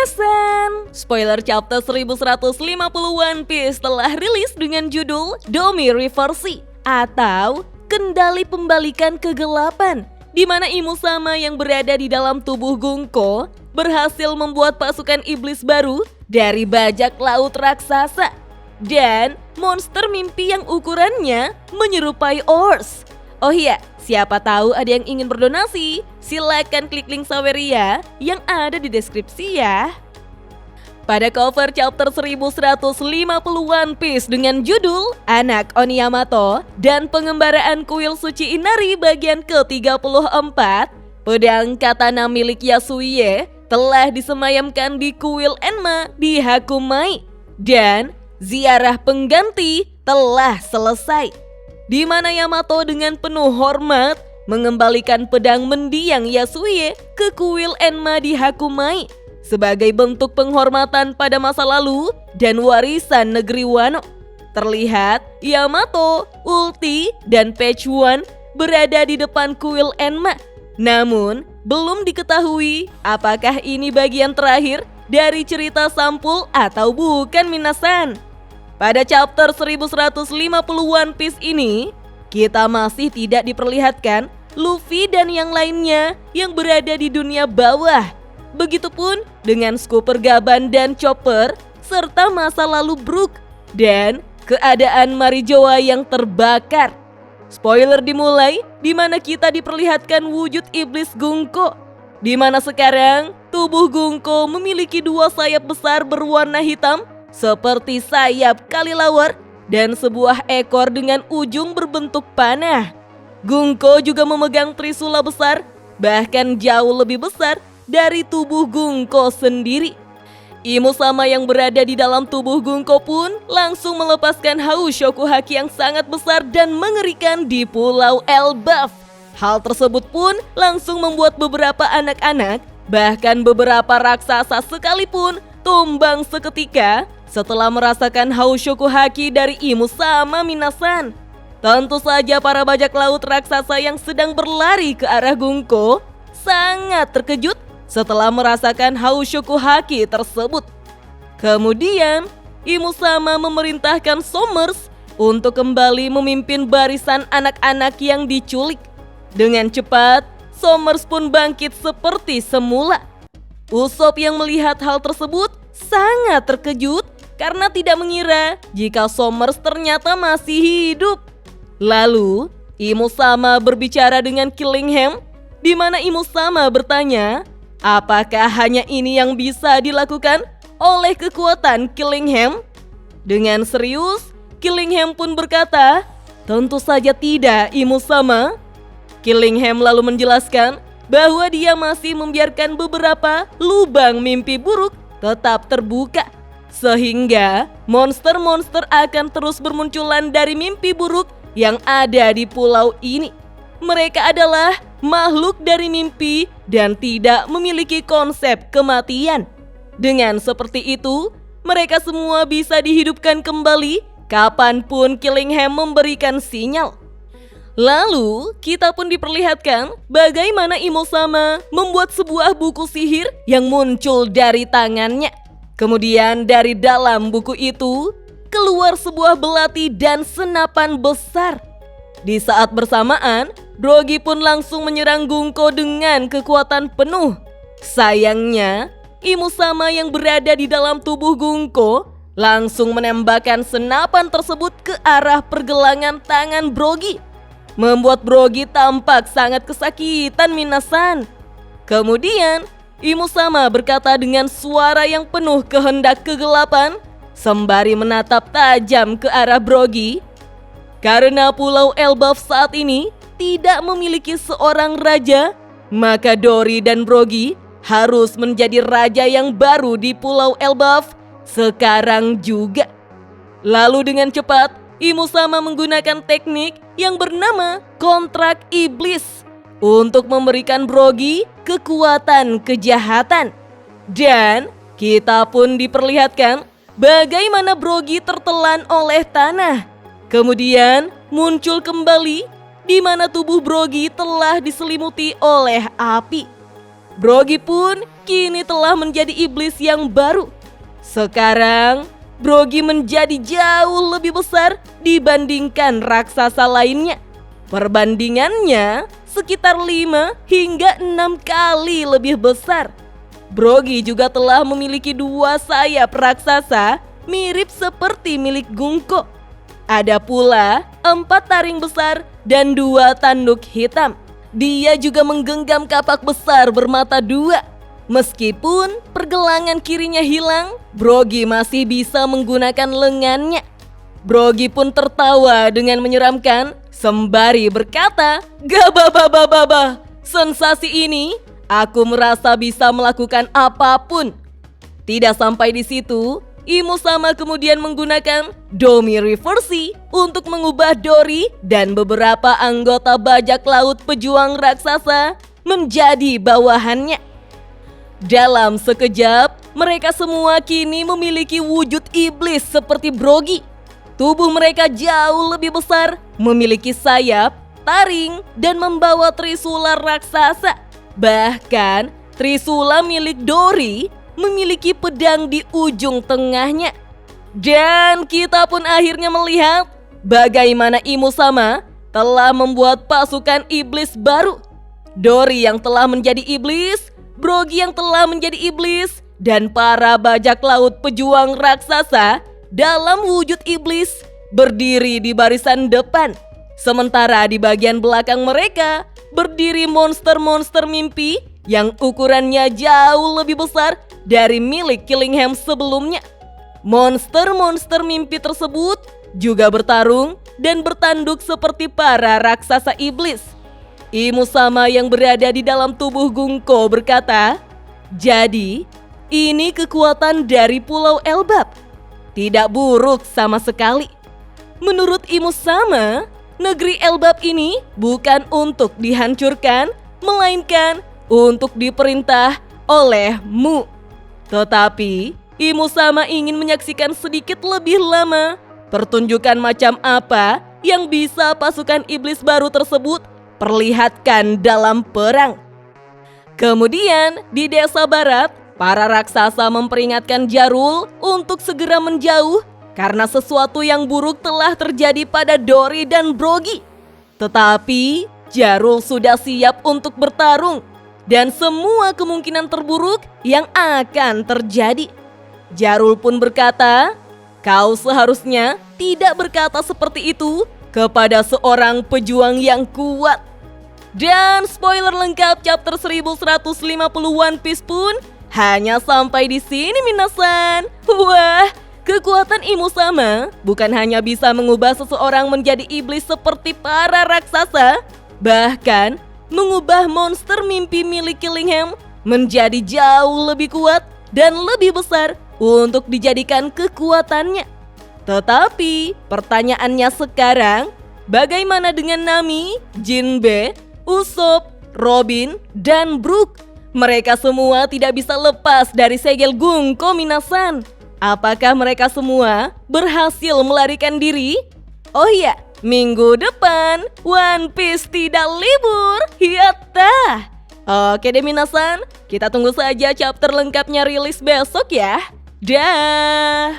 Minasan, spoiler chapter 1150 One Piece telah rilis dengan judul Domi Reversi atau Kendali Pembalikan Kegelapan, di mana Imu Sama yang berada di dalam tubuh Gunko berhasil membuat pasukan iblis baru dari bajak laut raksasa dan monster mimpi yang ukurannya menyerupai Ors. Oh iya, siapa tahu ada yang ingin berdonasi, silakan klik link Saweria yang ada di deskripsi ya. Pada cover chapter 1150 One Piece dengan judul Anak Oni Yamato dan Pengembaraan Kuil Suci Inari bagian ke-34, pedang katana milik Yasuie telah disemayamkan di kuil Enma di Hakumai dan ziarah pengganti telah selesai, di mana Yamato dengan penuh hormat mengembalikan pedang mendiang Yasuie ke kuil Enma di Hakumai sebagai bentuk penghormatan pada masa lalu dan warisan negeri Wano. Terlihat Yamato, Ulti, dan Page One berada di depan kuil Enma. Namun, belum diketahui apakah ini bagian terakhir dari cerita Sampul atau bukan Minasan. Pada chapter 1150 One Piece ini, kita masih tidak diperlihatkan Luffy dan yang lainnya yang berada di dunia bawah. Begitupun dengan Scooper Gaban dan Chopper, serta masa lalu Brook dan keadaan Marijoa yang terbakar. Spoiler dimulai di mana kita diperlihatkan wujud iblis Gunko, di mana sekarang tubuh Gunko memiliki dua sayap besar berwarna hitam seperti sayap kalilawar dan sebuah ekor dengan ujung berbentuk panah. Gunko juga memegang trisula besar, bahkan jauh lebih besar dari tubuh Gunko sendiri. Imu Sama yang berada di dalam tubuh Gunko pun langsung melepaskan haus Shokuhaki yang sangat besar dan mengerikan di Pulau Elbaf. Hal tersebut pun langsung membuat beberapa anak-anak, bahkan beberapa raksasa sekalipun, tumbang seketika setelah merasakan haus Shokuhaki dari Imu Sama Minasan. Tentu saja para bajak laut raksasa yang sedang berlari ke arah Gunko sangat terkejut setelah merasakan haus Shokuhaki tersebut. Kemudian, Imu Sama memerintahkan Somers untuk kembali memimpin barisan anak-anak yang diculik. Dengan cepat, Somers pun bangkit seperti semula. Usopp yang melihat hal tersebut sangat terkejut karena tidak mengira jika Somers ternyata masih hidup. Lalu, Imu Sama berbicara dengan Killingham, di mana Imu Sama bertanya, apakah hanya ini yang bisa dilakukan oleh kekuatan Killingham? Dengan serius, Killingham pun berkata, tentu saja tidak, Imu Sama. Killingham lalu menjelaskan bahwa dia masih membiarkan beberapa lubang mimpi buruk tetap terbuka, sehingga monster-monster akan terus bermunculan dari mimpi buruk yang ada di pulau ini. Mereka adalah makhluk dari mimpi dan tidak memiliki konsep kematian. Dengan seperti itu, mereka semua bisa dihidupkan kembali kapanpun Killingham memberikan sinyal. Lalu, kita pun diperlihatkan bagaimana Imu Sama membuat sebuah buku sihir yang muncul dari tangannya. Kemudian dari dalam buku itu, keluar sebuah belati dan senapan besar. Di saat bersamaan, Brogy pun langsung menyerang Gunko dengan kekuatan penuh. Sayangnya, Imu Sama yang berada di dalam tubuh Gunko langsung menembakkan senapan tersebut ke arah pergelangan tangan Brogy, membuat Brogy tampak sangat kesakitan Minasan. Kemudian, Imu Sama berkata dengan suara yang penuh kehendak kegelapan, sembari menatap tajam ke arah Brogy, karena Pulau Elbaf saat ini tidak memiliki seorang raja, maka Dory dan Brogy harus menjadi raja yang baru di Pulau Elbaf sekarang juga. Lalu dengan cepat, Imu Sama menggunakan teknik yang bernama kontrak iblis untuk memberikan Brogy kekuatan kejahatan. Dan kita pun diperlihatkan bagaimana Brogy tertelan oleh tanah. Kemudian muncul kembali di mana tubuh Brogy telah diselimuti oleh api. Brogy pun kini telah menjadi iblis yang baru. Sekarang, Brogy menjadi jauh lebih besar dibandingkan raksasa lainnya. Perbandingannya sekitar 5 hingga 6 kali lebih besar. Brogy juga telah memiliki 2 sayap raksasa mirip seperti milik Gungko. Ada pula 4 taring besar dan 2 tanduk hitam. Dia juga menggenggam kapak besar bermata 2. Meskipun pergelangan kirinya hilang, Brogy masih bisa menggunakan lengannya. Brogy pun tertawa dengan menyeramkan sembari berkata, "Gabababababa, sensasi ini, aku merasa bisa melakukan apapun." Tidak sampai di situ, Imusama kemudian menggunakan Domi Reversi untuk mengubah Dori dan beberapa anggota bajak laut pejuang raksasa menjadi bawahannya. Dalam sekejap, mereka semua kini memiliki wujud iblis seperti Brogy. Tubuh mereka jauh lebih besar, memiliki sayap, taring, dan membawa trisula raksasa. Bahkan, trisula milik Dori memiliki pedang di ujung tengahnya. Dan kita pun akhirnya melihat bagaimana Imusama telah membuat pasukan iblis baru. Dori yang telah menjadi iblis, Brogy yang telah menjadi iblis, dan para bajak laut pejuang raksasa dalam wujud iblis berdiri di barisan depan. Sementara di bagian belakang mereka berdiri monster-monster mimpi yang ukurannya jauh lebih besar dari milik Killingham sebelumnya. Monster-monster mimpi tersebut juga bertarung dan bertanduk seperti para raksasa iblis. Imusama yang berada di dalam tubuh Gungko berkata, "Jadi, ini kekuatan dari Pulau Elbap. Tidak buruk sama sekali." Menurut Imusama, negeri Elbap ini bukan untuk dihancurkan, melainkan untuk diperintah olehmu. Tetapi, Imusama ingin menyaksikan sedikit lebih lama pertunjukan macam apa yang bisa pasukan iblis baru tersebut perlihatkan dalam perang. Kemudian, di desa barat, para raksasa memperingatkan Jarul untuk segera menjauh karena sesuatu yang buruk telah terjadi pada Dori dan Brogy. Tetapi, Jarul sudah siap untuk bertarung dan semua kemungkinan terburuk yang akan terjadi. Jarul pun berkata, "Kau seharusnya tidak berkata seperti itu kepada seorang pejuang yang kuat." Dan spoiler lengkap chapter 1150 One Piece pun hanya sampai di sini minasan. Wah, kekuatan Imusama bukan hanya bisa mengubah seseorang menjadi iblis seperti para raksasa, bahkan mengubah monster mimpi milik Killingham menjadi jauh lebih kuat dan lebih besar untuk dijadikan kekuatannya. Tetapi pertanyaannya sekarang, bagaimana dengan Nami, Jinbe, Usopp, Robin, dan Brook? Mereka semua tidak bisa lepas dari segel Gungko minasan. Apakah mereka semua berhasil melarikan diri? Oh iya, minggu depan One Piece tidak libur. Yatta! Oke deh minasan, kita tunggu saja chapter lengkapnya rilis besok ya. Dah.